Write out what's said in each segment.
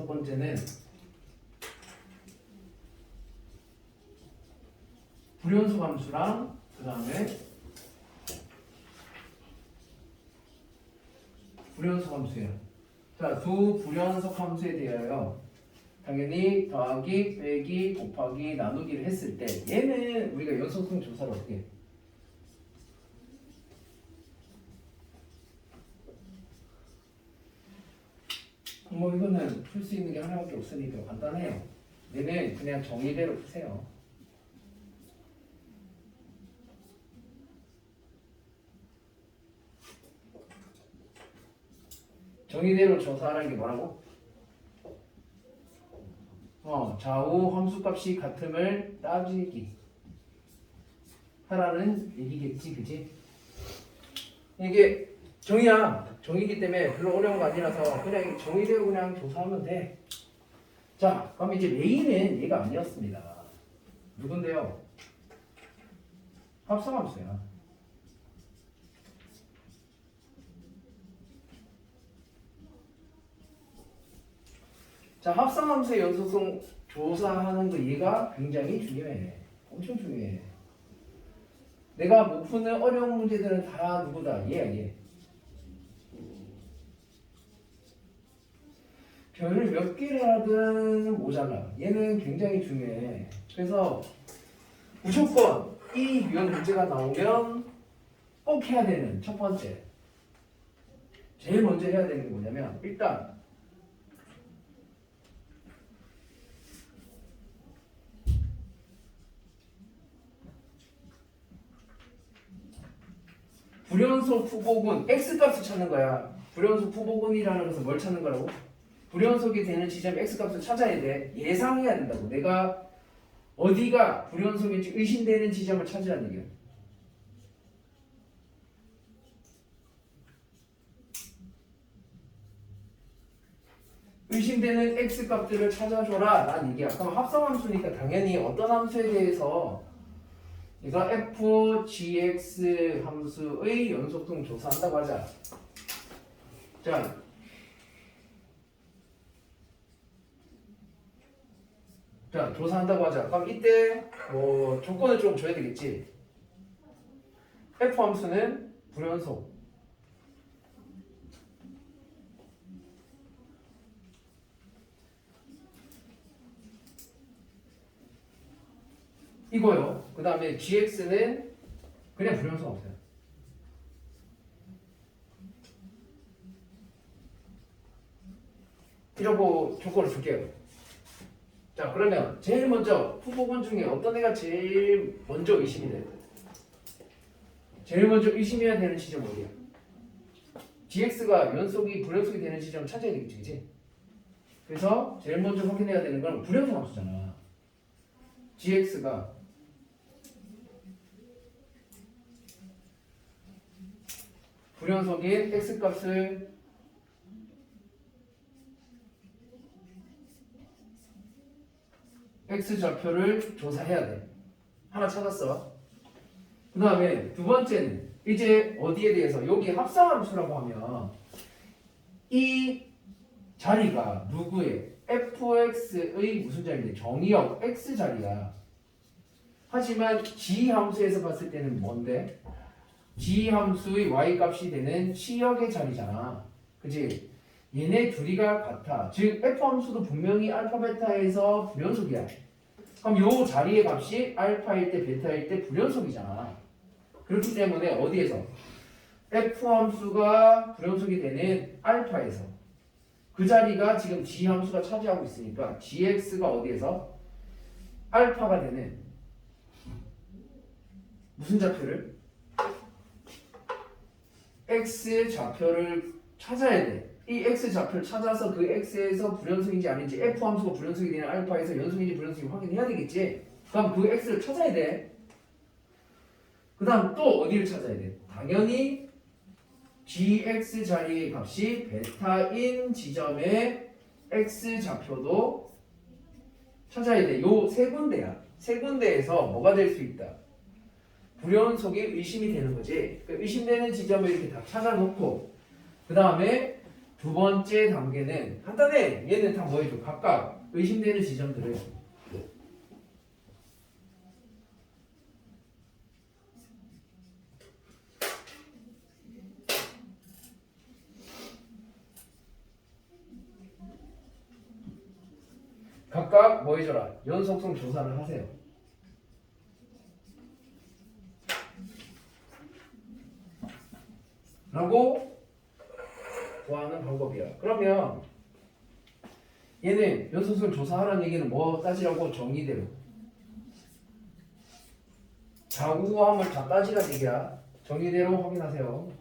다섯 번째는 불연속 함수랑 그 다음에 불연속 함수예요. 자, 두 불연속 함수에 대하여 당연히 더하기, 빼기, 곱하기, 나누기를 했을 때 얘는 우리가 연속성 조사를 어떻게 해? 뭐 이거는 풀 수 있는 게 하나밖에 없으니까 간단해요. 얘는 그냥 정의대로 푸세요. 정의대로 조사하는 게 뭐라고? 좌우 함수값이 같음을 따지기 하라는 얘기겠지, 그지? 이게 정의야. 정의기 때문에 별로 어려운 거 아니라서 그냥 정의대로 그냥 조사하면 돼. 자, 그럼 이제 메인은 얘가 아니었습니다. 누군데요? 합성함수야. 자, 합성함수의 연속성 조사하는 거 얘가 굉장히 중요해. 엄청 중요해. 내가 못 푸는 어려운 문제들은 다 누구다? 얘야, 얘. 별을 몇 개를 하든 모자라. 얘는 굉장히 중요해. 그래서 무조건 이 유형 문제가 나오면 꼭 해야 되는 첫 번째. 제일 먼저 해야 되는 게 뭐냐면 일단 불연속 푸복은 x값을 찾는 거야. 불연속 푸복은이라는 것은 뭘 찾는 거라고? 불연속이 되는 지점 x값을 찾아야 돼. 예상해야 된다고. 내가 어디가 불연속인지 의심되는 지점을 찾으라는 얘기야. 의심되는 x값들을 찾아줘라 라는 얘기야. 그럼 합성함수니까 당연히 어떤 함수에 대해서 이거 f, gx 함수의 연속성 조사한다고 하자. 자, 조사한다고 하자. 그럼 이때 뭐 조건을 좀 줘야 되겠지. f 함수는 불연속. 이거요. 그 다음에 gx는 그냥 불연속 함수야. 이러고 조건을 줄게요. 자, 그러면 제일 먼저 후보군 중에 어떤 애가 제일 먼저 의심이 돼? 제일 먼저 의심해야 되는 지점 어디야? gx가 연속이 불연속이 되는 지점 찾아야 되겠지, 그치? 그래서 제일 먼저 확인해야 되는 건 불연속 함수잖아. gx가 불연속인 x값을 x좌표를 조사해야 돼. 하나 찾았어. 그 다음에 두 번째는 이제 어디에 대해서 여기 합성함수라고 하면 이 자리가 누구의 fx의 무슨 자리인데 정의역 x 자리야. 하지만 g 함수에서 봤을 때는 뭔데? g 함수의 y 값이 되는 c역의 자리잖아. 그치? 얘네 둘이가 같아. 즉 f 함수도 분명히 알파 베타에서 불연속이야. 그럼 요 자리의 값이 알파일 때 베타일 때 불연속이잖아. 그렇기 때문에 어디에서? f 함수가 불연속이 되는 알파에서 그 자리가 지금 g 함수가 차지하고 있으니까 gx가 어디에서? 알파가 되는 무슨 좌표를? x 좌표를 찾아야 돼. 이 x 좌표를 찾아서 그 x에서 불연속인지 아닌지 f 함수가 불연속이 되는 알파에서 연속인지 불연속인지 확인해야 되겠지. 그럼 그 x를 찾아야 돼. 그 다음 또 어디를 찾아야 돼? 당연히 gx 자리의 값이 베타인 지점의 x 좌표도 찾아야 돼. 요 세 군데야. 세 군데에서 뭐가 될 수 있다? 불연속이 의심이 되는 거지. 의심되는 지점을 이렇게 다 찾아놓고 그 다음에 두 번째 단계는 간단해. 얘는 다 뭐해줘? 각각 의심되는 지점들을 각각 뭐 해줘라? 연속성 조사를 하세요. 라고 구하는 방법이야. 그러면 얘는 연속성 조사하라는 얘기는 뭐 따지라고? 정의대로. 자구함을 다 따지라는 얘기야. 정의대로 확인하세요.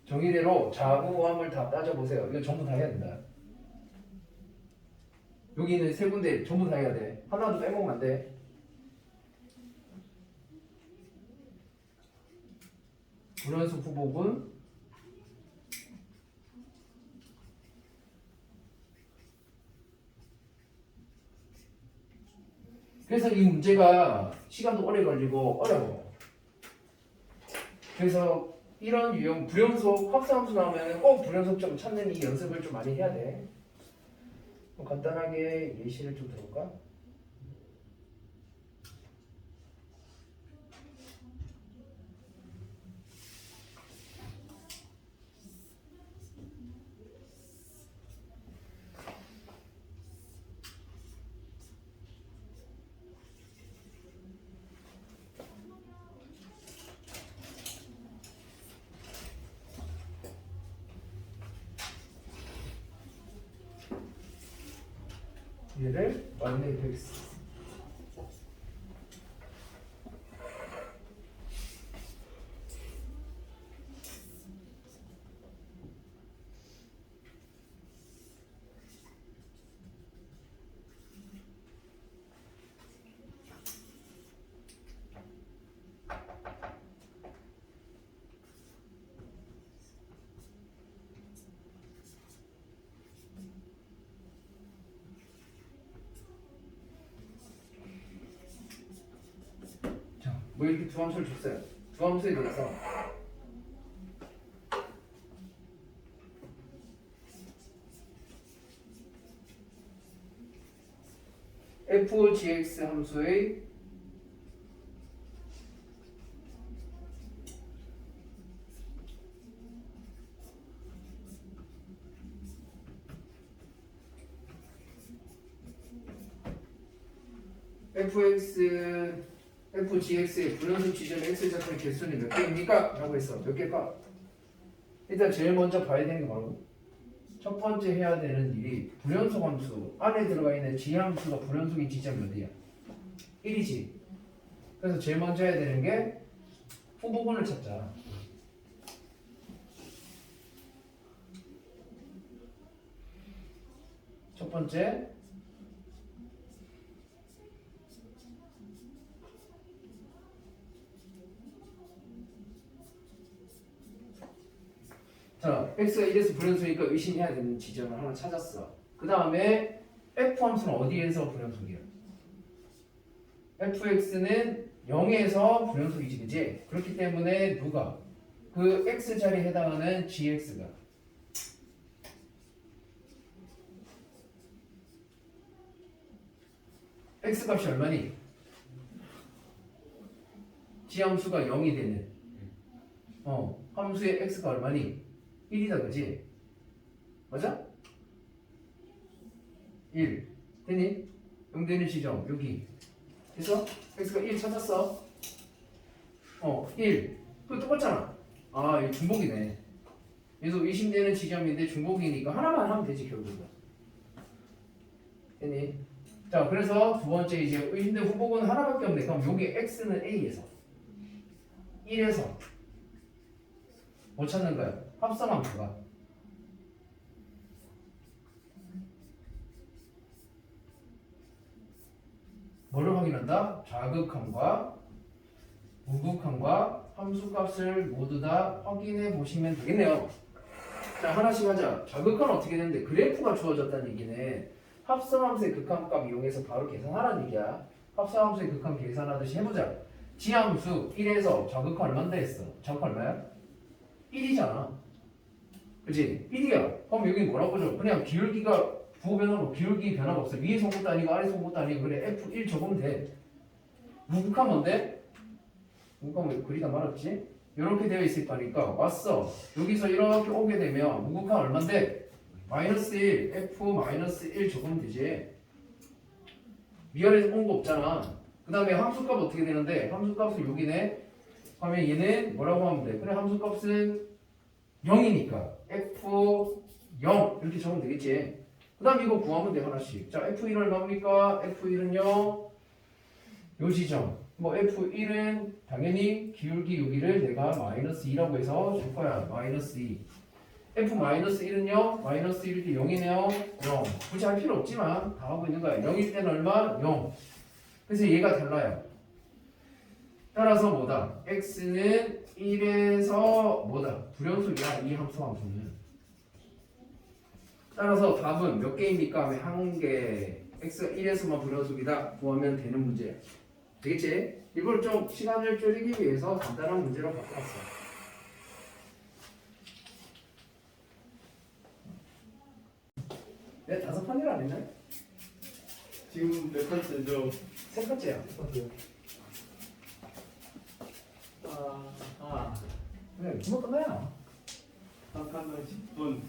정의대로 자구함을 다 따져보세요. 이거 전부 다 해야 된다. 여기 있는 세 군데 전부 다 해야 돼. 하나도 빼먹으면 안 돼. 불연속 후복은 그래서 이 문제가 시간도 오래 걸리고 어려워. 그래서 이런 유형 불연속 합성함수 나오면 꼭 불연속점 찾는 이 연습을 좀 많이 해야 돼. 간단하게 예시를 좀 들어볼까? 얘를 마그네틱 x 뭐 이렇게 두 함수를 줬어요. 두 함수에 대해서 f(gx) 함수의 fgx의 불연속 지점 x좌표의 개수는 몇 개입니까? 라고 했어. 몇 개일까? 일단 제일 먼저 봐야 되는 게 바로 첫 번째 해야 되는 일이 불연속 함수 안에 들어가 있는 지함수가 불연속인 지점이 어디야? 1이지. 그래서 제일 먼저 해야 되는 게 후보군을 찾자. 첫 번째 자, x가 1에서 불연속이니까 의심해야 되는 지점을 하나 찾았어. 그 다음에 f 함수는 어디에서 불연속이야? fx는 0에서 불연속이지, 그지? 그렇기 때문에 누가? 그 x 자리에 해당하는 gx가 x 값이 얼마니? g 함수가 0이 되는 함수의 x가 얼마니? 1이다, 그지? 맞아? 1 되니? 0 되는 지점 여기. 그래서 x가 1 찾았어. 1 그거 똑같잖아. 아, 이거 중복이네. 그래서 의심되는 지점인데 중복이니까 하나만 하면 되지, 결국은. 되니? 자, 그래서 두 번째 이제 의심된 후보군 하나밖에 없네. 그럼 여기 x는 a에서 1에서 뭐 찾는 거야? 합성함수가 뭐를 확인한다? 좌극함과 우극함과 함수값을 모두 다 확인해 보시면 되겠네요. 자, 하나씩 하자. 좌극함은 어떻게 되는데 그래프가 주어졌다는 얘기는 합성함수의 극함값 이용해서 바로 계산하라는 얘기야. 합성함수의 극함 계산하듯이 해보자. 지함수 1에서 좌극한 얼마인데 했어? 좌극 얼마야? 1이잖아. 그치? 1이야. 그럼 여기 뭐라고 줘? 그냥 기울기가 부호 변화고 기울기 변화가 없어. 위에서 온 것도 아니고 아래에서 온 것도 아니고 그래 F1 적으면 돼. 무극한 뭔데? 무극한 뭐 그리다 말았지? 이렇게 되어 있을 거니까 왔어. 여기서 이렇게 오게 되면 무극한 얼마인데? 마이너스 1, F 마이너스 1 적으면 되지. 위아래에서 온 거 없잖아. 그 다음에 함수값 어떻게 되는데? 함수값은 여기네. 그러면 얘는 뭐라고 하면 돼? 그래 함수값은 0이니까 F 0 이렇게 적으면 되겠지. 그 다음 이거 구하면 돼 하나씩. 자 F1은 얼마입니까? F1은요 요 지점 뭐 F1은 당연히 기울기 여기를 내가 마이너스 2라고 해서 줄 거야. 마이너스 2. F-1은요 마이너스 1 이렇게 0이네요. 0 굳이 할 필요 없지만 다 하고 있는 거야. 0일 때는 얼마? 0. 그래서 얘가 달라요. 따라서 뭐다? x는 1에서 뭐다? 불연속이야 이 함수는. 따라서 답은 몇 개입니까? 하면 한 개. x가 1에서만 불연속이다 구하면 되는 문제야. 되겠지? 이걸 좀 시간을 줄이기 위해서 간단한 문제로 바꿔봤어. 내가 5판이라 안 했나요? 지금 몇 번째죠? 세 번째야. 그래, 금방 끝나요. 한 칸당 10분.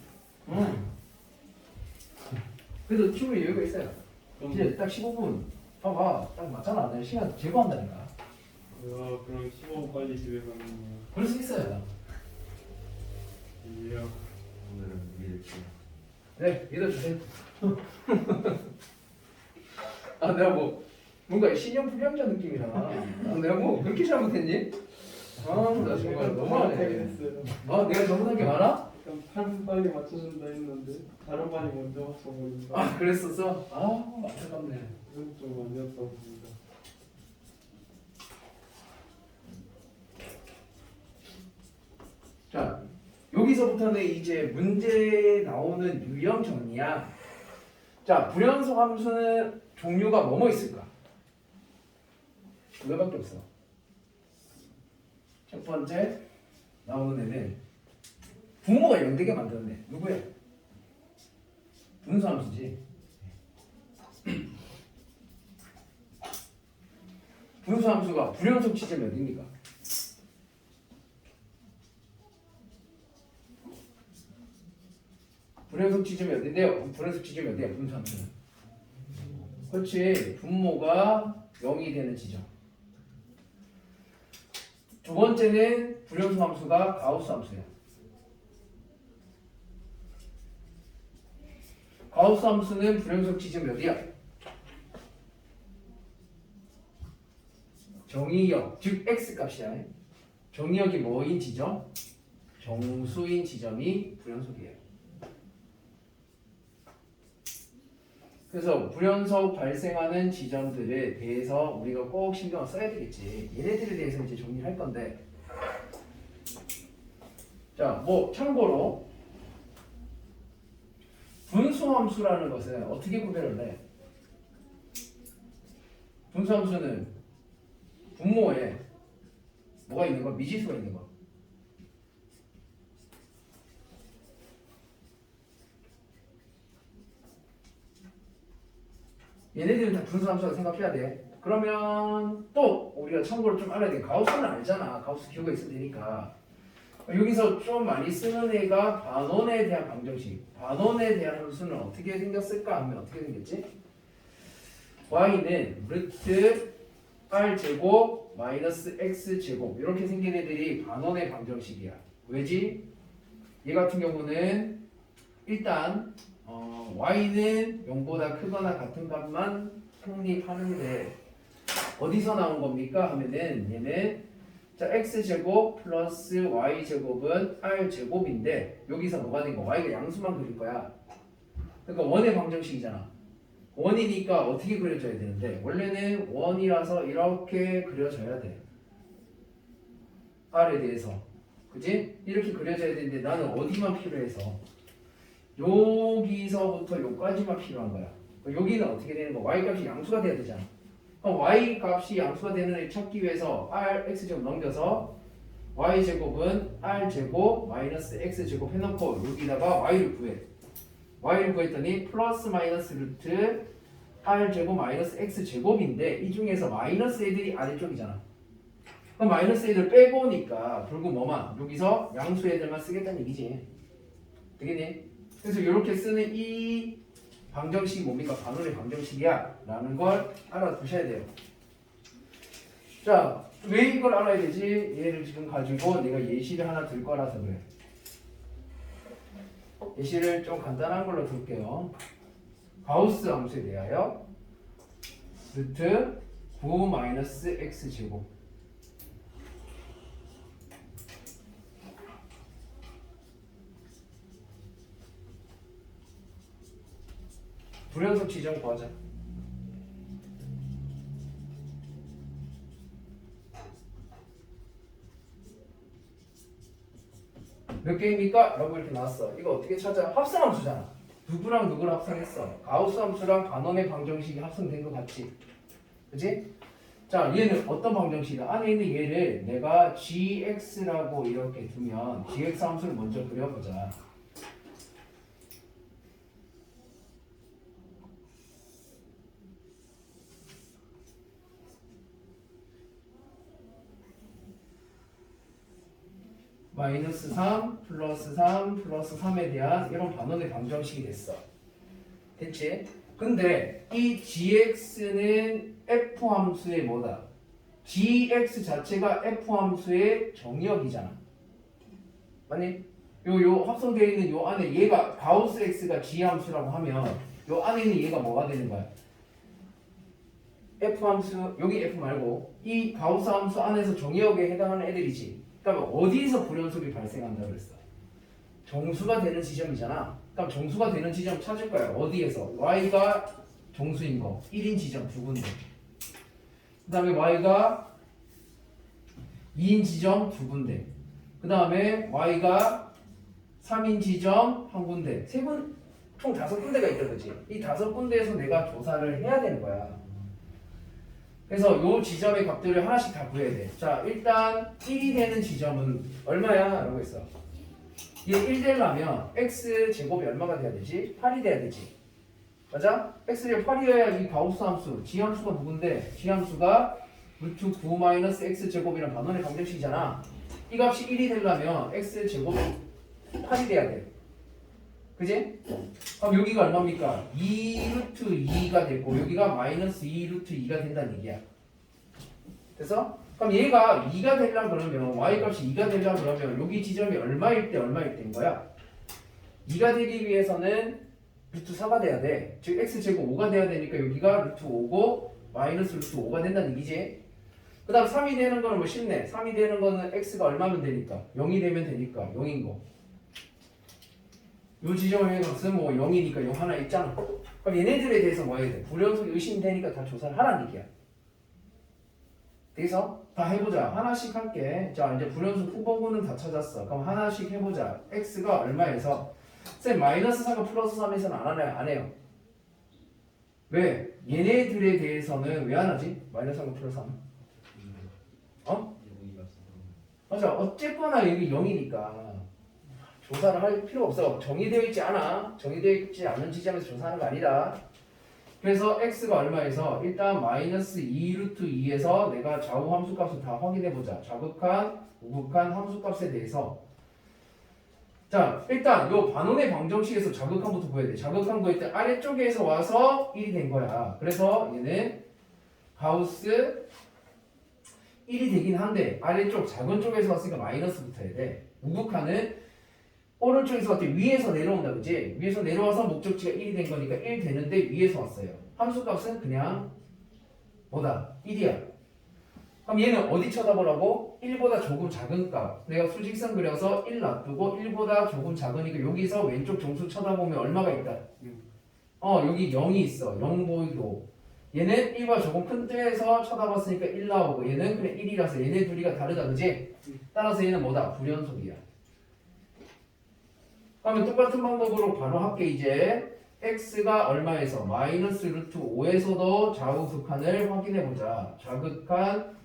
그래도 충분히 여유가 있어요. 이제 딱 15분. 봐봐, 딱 맞잖아. 내가 시간 제거한다니까. 그럼 15분 빨리 집에 가는 거예요. 그럴 수 있어요. 이야. 오늘은 믿을게. 네, 믿어주세요. 아, 내가 뭐 뭔가 신형 불량자 느낌이라. 내가 뭐 그렇게 잘못했니? 나 정말 너무하네. 했어요. 내가 잘못한 게 많아? 그럼 8분 빨리 맞춰준다 했는데 다른 반이 먼저 맞춰버린다. 아, 그랬었어? 안타깝네. 그건 좀 아니었다고 봅니다. 자, 여기서부터는 이제 문제에 나오는 유형 정리야. 자, 불연속 함수는 종류가 뭐뭐 있을까? 두 개밖에 없어. 첫 번째 나오는 애는 부모가 연대게 만드는 애. 누구야? 분수함수지. 분수함수가 불연속 지점이 어디입니까? 불연속 지점이 어딘데요? 불연속 지점이 어디야? 분수함수는. 그렇지. 분모가 0이 되는 지점. 두 번째는 불연속 함수가 가우스 함수야. 가우스 함수는 불연속 지점이 어디야? 정의역, 즉 x값이야. 정의역이 뭐인 지점? 정수인 지점이 불연속이에요. 그래서 불연속 발생하는 지점들에 대해서 우리가 꼭 신경을 써야 되겠지. 얘네들에 대해서 이제 정리를 할 건데, 자, 뭐 참고로 분수함수라는 것은 어떻게 구별을 해? 분수함수는 분모에 뭐가 있는 거? 미지수가 있는 거. 얘네들은 다 분수함수라고 생각해야 돼. 그러면 또 우리가 참고로 좀 알아야 돼. 가우스는 알잖아. 가우스 기호가 있으면 되니까. 여기서 좀 많이 쓰는 애가 반원에 대한 방정식. 반원에 대한 함수는 어떻게 생겼을까 하면 어떻게 생겼지? y는 루트 r제곱 마이너스 x제곱 이렇게 생긴 애들이 반원의 방정식이야. 왜지? 얘 같은 경우는 일단 y는 0보다 크거나 같은 값만 성립하는데 어디서 나온 겁니까? 하면은 얘는 자 x제곱 플러스 y제곱은 r제곱인데 여기서 뭐가 된 거? y가 양수만 그릴 거야. 그러니까 원의 방정식이잖아. 원이니까 어떻게 그려져야 되는데 원래는 원이라서 이렇게 그려져야 돼. r에 대해서 그지? 이렇게 그려져야 되는데 나는 어디만 필요해서 여기서부터 여기까지만 필요한 거야. 여기는 어떻게 되는 거? y값이 양수가 돼야 되잖아. 그럼 y 값이 양수가 되는 애 찾기 위해서 r x제곱 넘겨서 y제곱은 r제곱 마이너스 x제곱 해놓고 여기다가 y를 구해. y를 구했더니 플러스 마이너스 루트 r제곱 마이너스 x제곱인데 이 중에서 마이너스 애들이 아래쪽이잖아. 그럼 마이너스 애들 빼고 오니까 결국 뭐만 여기서 양수 애들만 쓰겠다는 얘기지. 되겠니? 그래서 이렇게 쓰는 이 방정식이 뭡니까? 반원의 방정식이야 라는 걸 알아두셔야 돼요. 자, 왜 이걸 알아야 되지? 얘를 지금 가지고 내가 예시를 하나 들 거라서 그래. 예시를 좀 간단한 걸로 들게요. 가우스 함수에 대하여 루트 9 마이너스 x제곱 불연속 지정 구하자. 몇 개입니까? 라고 이렇게 나왔어. 이거 어떻게 찾아? 합성함수잖아. 누구랑 누구를 합성했어? 가우스 함수랑 반원의 방정식이 합성된 것 같지? 그치? 자, 얘는 어떤 방정식이야? 안에 있는 얘를 내가 gx라고 이렇게 두면 gx 함수를 먼저 그려보자. 마이너스 3 플러스 3 플러스 3에 대한 이런 반원의 방정식이 됐어. 됐지? 근데 이 gx는 f 함수의 뭐다? gx 자체가 f 함수의 정의역이잖아. 맞니? 요 합성되어 있는 요 안에 얘가 가우스 x가 g 함수라고 하면 요 안에 있는 얘가 뭐가 되는 거야? f 함수, 여기 f 말고 이 가우스 함수 안에서 정의역에 해당하는 애들이지. 그러니까 어디서 불연속이 발생한다 그랬어? 정수가 되는 지점이잖아. 그럼 정수가 되는 지점 찾을 거야. 어디에서? y가 정수인 거 1인 지점 두 군데. 그 다음에 y가 2인 지점 두 군데. 그 다음에 y가 3인 지점 한 군데. 총 5군데가 있다 그지? 이 5군데에서 내가 조사를 해야 되는 거야. 그래서 요 지점의 값들을 하나씩 다 구해야 돼. 자, 일단 1이 되는 지점은 얼마야? 라고 했어. 얘 1 되려면 x제곱이 얼마가 돼야 되지? 8이 돼야 되지. 맞아? x제곱 8이어야 이 가우스 함수, g함수가 누군데? g함수가 루트 9 마이너스 x제곱이란 반원의 방정식이잖아. 이 값이 1이 되려면 x제곱이 8이 돼야 돼. 그지? 그럼 여기가 얼마입니까? 2 루트 2가 되고 여기가 마이너스 2 루트 2가 된다는 얘기야. 그래서 그럼 얘가 2가 되려면 그러면 y값이 2가 되려면 그러면 여기 지점이 얼마일 때 얼마일 때인 거야? 2가 되기 위해서는 루트 4가 돼야 돼. 즉 x제곱 5가 돼야 되니까 여기가 루트 5고 마이너스 루트 5가 된다는 얘기지. 그 다음 3이 되는 거는 뭐 쉽네. 3이 되는 거는 x가 얼마면 되니까 0이 되면 되니까 0인 거. 요 지점의 값은 뭐 0이니까 0 하나 있잖아. 그럼 얘네들에 대해서 뭐 해야 돼? 불연속이 의심되니까 다 조사를 하라는 얘기야. 그래서 다 해보자. 하나씩 할게. 자, 이제 불연속 후보군은 다 찾았어. 그럼 하나씩 해보자. x가 얼마에서? 쌤 마이너스 4가 플러스 3에서는 안 해요. 왜? 얘네들에 대해서는 왜 안 하지? 마이너스 3과 플러스 3. 어? 맞아. 어쨌거나 여기 0이니까 조사를 할 필요 없어. 정의되어 있지 않아. 정의되어 있지 않은 지점에서 조사하는 거 아니다. 그래서 x가 얼마에서 일단 마이너스 2 루트 2에서 내가 좌우 함수값을 다 확인해보자. 좌극한, 우극한 함수값에 대해서. 자, 일단 요 반원의 방정식에서 좌극한부터 구해야 돼. 좌극한 구할 때 아래쪽에서 와서 1이 된 거야. 그래서 얘는 가우스 1이 되긴 한데 아래쪽 작은 쪽에서 왔으니까 마이너스 붙어야 돼. 우극한은 오른쪽에서 왔을 때 위에서 내려온다 그지? 위에서 내려와서 목적지가 1이 된 거니까 1 되는데 위에서 왔어요. 함수값은 그냥 뭐다? 1이야. 그럼 얘는 어디 쳐다보라고? 1보다 조금 작은 값. 내가 수직선 그려서 1 놔두고 1보다 조금 작으니까 여기서 왼쪽 정수 쳐다보면 얼마가 있다? 여기 0이 있어. 0 보이고. 얘는 1과 조금 큰 데에서 쳐다봤으니까 1 나오고 얘는 그냥 1이라서 얘네 둘이가 다르다 그지? 따라서 얘는 뭐다? 불연속이야. 그러면 똑같은 방법으로 바로 할게 이제. x가 얼마에서 마이너스 루트 5에서도 좌우 극한을 확인해 보자. 좌극한,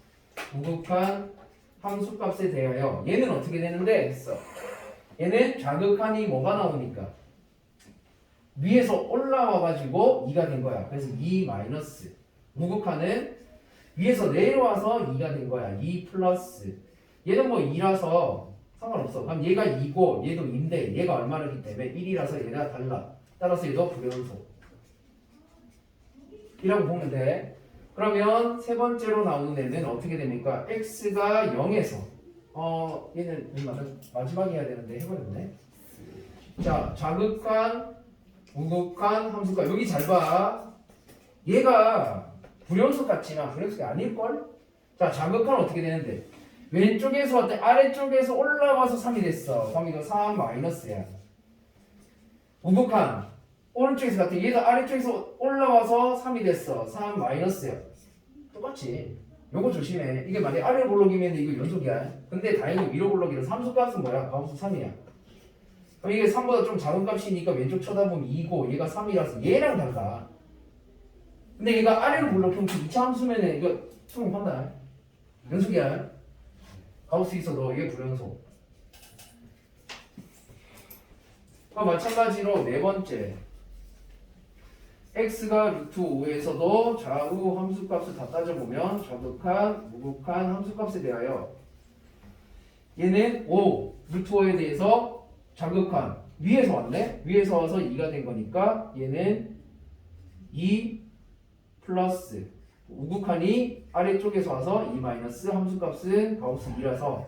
우극한 함수값에 대하여 얘는 어떻게 되는데 했어. 얘는 좌극한이 뭐가 나오니까 위에서 올라와 가지고 2가 된 거야. 그래서 2 마이너스. 우극한은 위에서 내려와서 2가 된 거야. 2 플러스. 얘는 뭐 2라서 상관없어. 그럼 얘가 2고 얘도 2인데 얘가 얼마나 기 때문에 1이라서 얘가 달라. 따라서 얘도 불연속 이라고 보면 돼. 그러면 세 번째로 나오는 애는 어떻게 됩니까? x가 0에서 얘는 마지막에 해야 되는데 해버렸네. 자, 좌극한, 우극한 함수가 여기 잘 봐. 얘가 불연속 같지만 불연속이 아닐걸? 자, 좌극한 어떻게 되는데? 왼쪽에서 왔대 아래쪽에서 올라와서 3이 됐어. 그럼 이거 3 마이너스야. 우극한 오른쪽에서 갔대 얘도 아래쪽에서 올라와서 3이 됐어. 3 마이너스야. 똑같지. 요거 조심해. 이게 만약에 아래 볼록이면 이거 연속이야. 근데 다행히 위로 볼록이라 함수값은 뭐야? 가함수 3이야. 그럼 이게 3보다 좀 작은 값이니까 왼쪽 쳐다보면 2고 얘가 3이라서 얘랑 달라. 근데 얘가 아래로 볼록하면 2차 함수면은 이거 성공한다. 연속이야. 가우스 있어도 이게 불연속. 마찬가지로 네 번째 x가 루트 5에서도 좌우 함수값을 다 따져보면 좌극한, 우극한 함수값에 대하여 얘는 5 루트 5에 대해서 좌극한 위에서 왔네? 위에서 와서 2가 된 거니까 얘는 2 플러스 우극한이 아래쪽에서 와서 2 마이너스 함수값은 가우스 2라서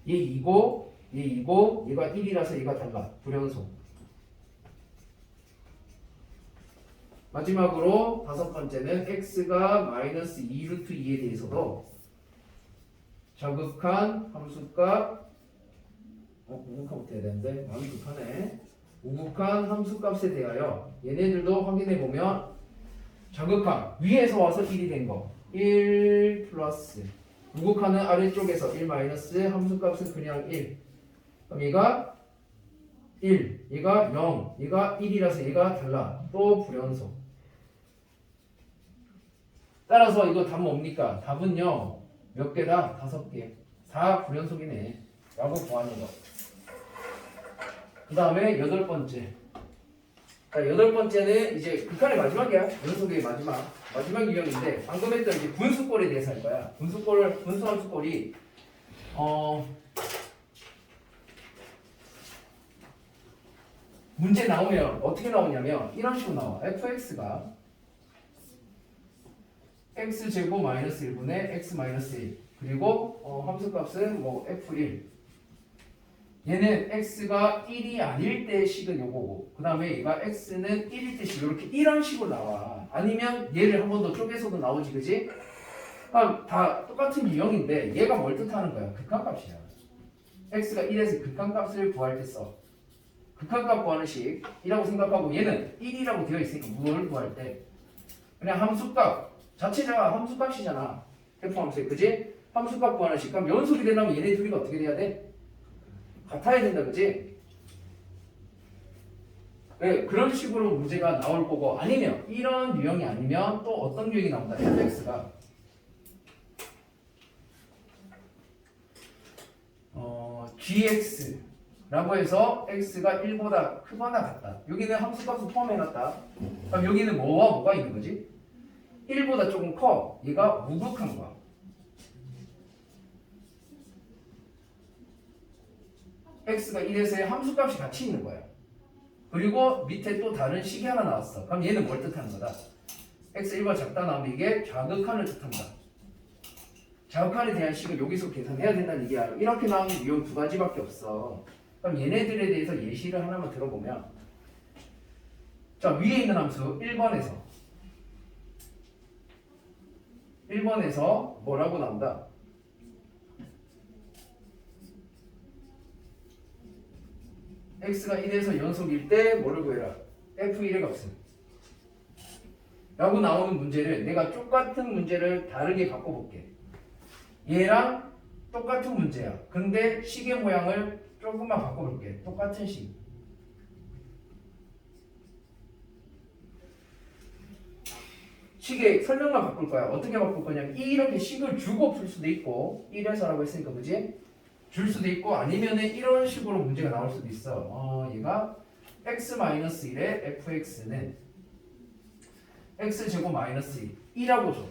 얘 2고 얘 2고 얘가 1이라서 얘가 달라. 불연속. 마지막으로 다섯 번째는 x가 마이너스 2 루트 2에 대해서도 좌극한 함수값 우극한부터 해야 되는데 마음이 급하네. 우극한 함수값에 대하여 얘네들도 확인해보면 좌극한 위에서 와서 1이 된 거 1 플러스 우극한은 아래쪽에서 1 마이너스 함수값은 그냥 1. 그럼 얘가 1, 얘가 0, 얘가 1이라서 얘가 달라. 또 불연속. 따라서 이거 답은 뭡니까? 답은요 몇 개다? 5개. 다 불연속이네 라고 구하는 거. 그 다음에 여덟 번째. 자, 여덟 번째는 이제 극한의 마지막이야. 연속의 마지막 유형인데 방금 했던 이제 분수꼴에 대해서 할 거야. 분수함수꼴이 문제 나오면 어떻게 나오냐면 이런 식으로 나와. fx가 x제곱 마이너스 1분의 x 마이너스 1 그리고 함수값은 뭐 f1 얘는 x가 1이 아닐 때 식은 요거고 그 다음에 얘가 x는 1일 때 식 이렇게 이런 식으로 나와. 아니면 얘를 한 번 더 쪼개서도 나오지 그지? 그러니까 다 똑같은 유형인데 얘가 뭘 뜻하는 거야? 극한값이야. x가 1에서 극한값을 구할 때 써. 극한값 구하는 식이라고 생각하고 얘는 1이라고 되어 있으니까 뭘 구할 때 그냥 함수값 자체가 함수값이잖아. F함수에 그지? 함수값 구하는 식. 그럼 연속이 되려면 얘네 둘이 어떻게 돼야 돼? 같아야 된다 그지? 네, 그런 식으로 문제가 나올 거고 아니면 이런 유형이 아니면 또 어떤 유형이 나온다. fx가 gx 라고 해서 x가 1보다 크거나 같다. 여기는 함수값을 포함해놨다. 그럼 여기는 뭐와 뭐가 있는 거지? 1보다 조금 커. 얘가 우극한 거야. x가 1에서의 함수값이 같이 있는 거야. 그리고 밑에 또 다른 식이 하나 나왔어. 그럼 얘는 뭘 뜻하는 거다? x 1보다 작다 나오면 이게 좌극한을 뜻한다. 좌극한에 대한 식을 여기서 계산해야 된다는 얘기야. 이렇게 나오는 유형 두 가지밖에 없어. 그럼 얘네들에 대해서 예시를 하나만 들어보면 자 위에 있는 함수 1번에서 뭐라고 나온다? x가 1에서 연속일 때 뭐를 구해라? f1의 값은 라고 나오는 문제를 내가 똑같은 문제를 다르게 바꿔볼게. 얘랑 똑같은 문제야. 근데 식의 모양을 조금만 바꿔볼게. 똑같은 식. 식의 설명만 바꿀 거야. 어떻게 바꿀 거냐면 이렇게 식을 주고 풀 수도 있고 1에서라고 했으니까 그지? 줄 수도 있고 아니면은 이런 식으로 문제가 나올 수도 있어. 얘가 x-1의 fx는 x제곱 마이너스 2라고 줘.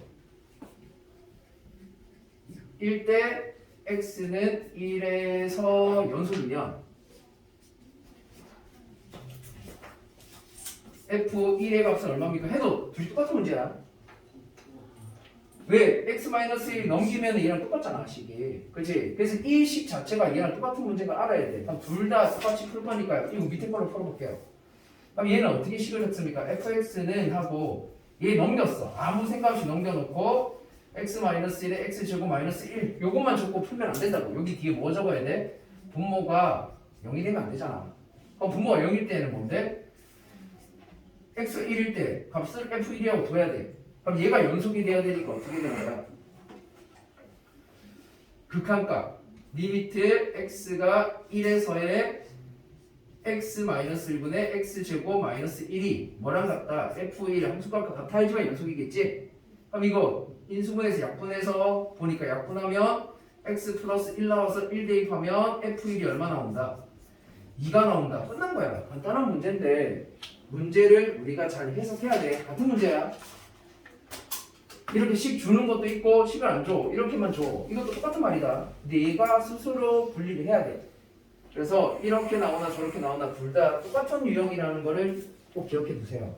1대 x는 1에서 연속이면 f1의 값은 얼마입니까? 해도 둘이 똑같은 문제야. 왜? x-1 넘기면 얘랑 똑같잖아 식이. 그치? 그래서 이 식 자체가 얘랑 똑같은 문제가 알아야 돼. 그럼 둘 다 똑같이 풀 거니까요. 이거 밑에 걸로 풀어볼게요. 그럼 얘는 어떻게 식을 했습니까? fx는 하고 얘 넘겼어. 아무 생각 없이 넘겨놓고 x-1에 x제곱 마이너스 1 요것만 적고 풀면 안 된다고. 여기 뒤에 뭐 적어야 돼? 분모가 0이 되면 안 되잖아. 그럼 분모가 0일 때는 뭔데? x 1일 때 값을 f1이라고 둬야 돼. 그럼 얘가 연속이 돼야 되니까 어떻게 되는 거야? 극한값 리미트 x가 1에서의 x-1분의 x제곱 마이너스 1이 뭐랑 같다? f1 함수값과 같아야지만 연속이겠지? 그럼 이거 인수분해서 약분해서 보니까 약분하면 x 플러스 1 나와서 1 대입하면 f1이 얼마 나온다? 2가 나온다. 끝난 거야. 간단한 문제인데 문제를 우리가 잘 해석해야 돼. 같은 문제야. 이렇게 식 주는 것도 있고 식을 안 줘. 이렇게만 줘. 이것도 똑같은 말이다. 내가 스스로 분리를 해야 돼. 그래서 이렇게 나오나 저렇게 나오나 둘 다 똑같은 유형이라는 거를 꼭 기억해 두세요.